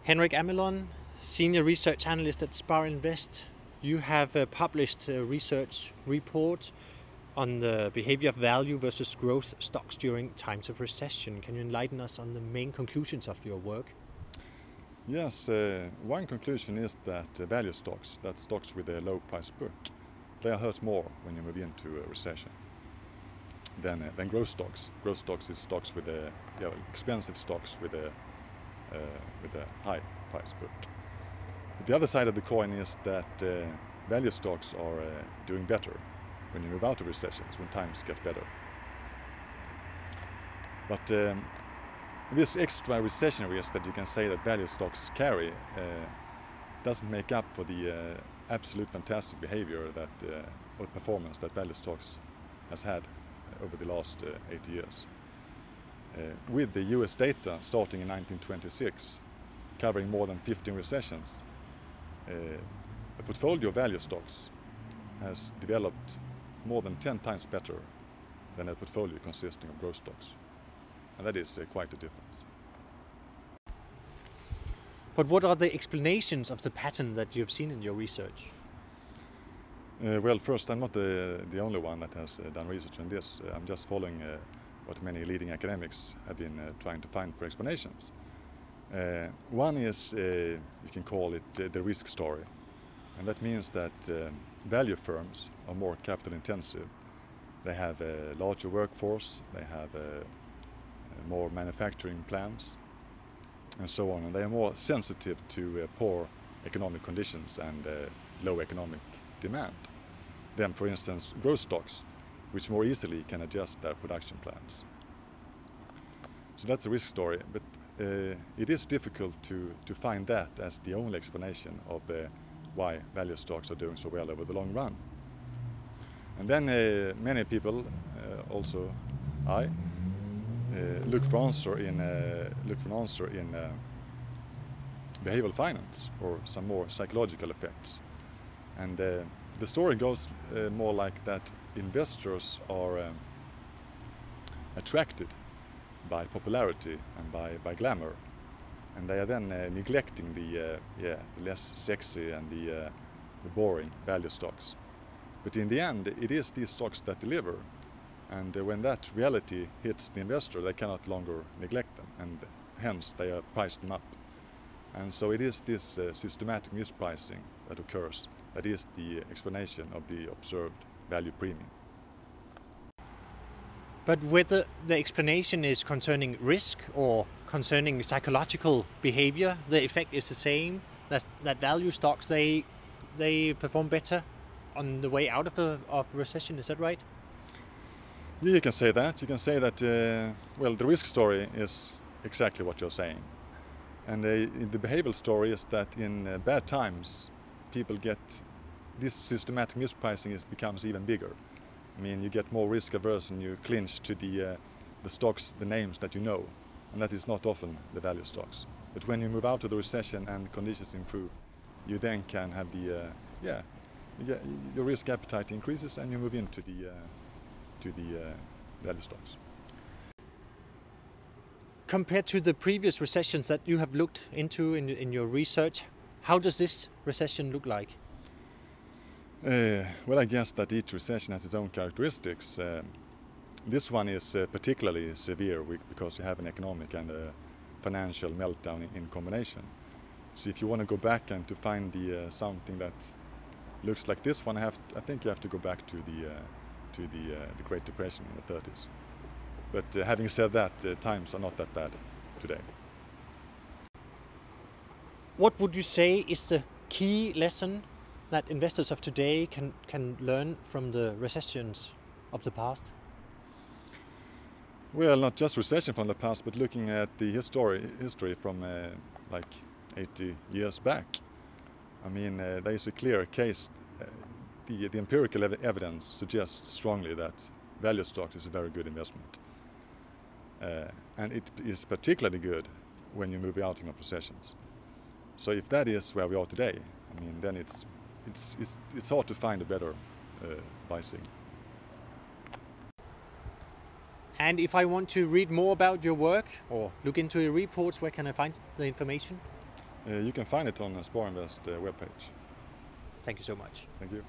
Henrik Amilon, Senior Research Analyst at Sparinvest. You have published a research report on the behavior of value versus growth stocks during times of recession. Can you enlighten us on the main conclusions of your work? Yes, one conclusion is that value stocks, that's stocks with a low price book, they are hurt more when you move into a recession than growth stocks. Growth stocks is stocks with expensive stocks with a high price book. But the other side of the coin is that value stocks are doing better when you move out of recessions, when times get better. But this extra recession risk that you can say that value stocks carry doesn't make up for the absolute fantastic behavior that or performance that value stocks has had over the last 8 years. With the US data starting in 1926, covering more than 15 recessions, a portfolio of value stocks has developed more than 10 times better than a portfolio consisting of growth stocks. And that is quite a difference. But what are the explanations of the pattern that you've seen in your research? Well, first, I'm not the only one that has done research on this. I'm just following what many leading academics have been trying to find for explanations. One is, you can call it the risk story. And that means that value firms are more capital intensive. They have a larger workforce, they have more manufacturing plants, and so on. And they are more sensitive to poor economic conditions and low economic demand than, for instance, growth stocks, which more easily can adjust their production plans. So that's the risk story, but it is difficult to find that as the only explanation of why value stocks are doing so well over the long run. And then many people, also I, look for an answer in behavioral finance or some more psychological effects. And the story goes more like that investors are attracted by popularity and by glamour, and they are then neglecting the less sexy and the boring value stocks. But in the end, it is these stocks that deliver, and when that reality hits the investor, they cannot longer neglect them, and hence they are priced them up. And so it is this systematic mispricing that occurs that is the explanation of the observed value premium. But whether the explanation is concerning risk or concerning psychological behavior, the effect is the same, that value stocks, they perform better on the way out of recession, is that right? Yeah, you can say that. You can say that, well, the risk story is exactly what you're saying. And the behavioral story is that in bad times, people get, this systematic mispricing becomes even bigger. I mean, you get more risk averse and you clinch to the stocks, the names that you know, and that is not often the value stocks. But when you move out of the recession and conditions improve, you then can have your risk appetite increases and you move into the value stocks. Compared to the previous recessions that you have looked into in your research, how does this recession look like? Well, I guess that each recession has its own characteristics. This one is particularly severe because you have an economic and a financial meltdown in combination. So if you want to go back and to find something that looks like this one, I think you have to go back to the Great Depression in the 30s. But having said that, times are not that bad today. What would you say is the key lesson that investors of today can learn from the recessions of the past? Well, not just recession from the past, but looking at the history from like 80 years back. I mean, there is a clear case. The empirical evidence suggests strongly that value stocks is a very good investment. And it is particularly good when you move out of recessions. So if that is where we are today, I mean, then it's hard to find a better pricing. And if I want to read more about your work or look into your reports, where can I find the information? You can find it on the Sparinvest webpage. Thank you so much. Thank you.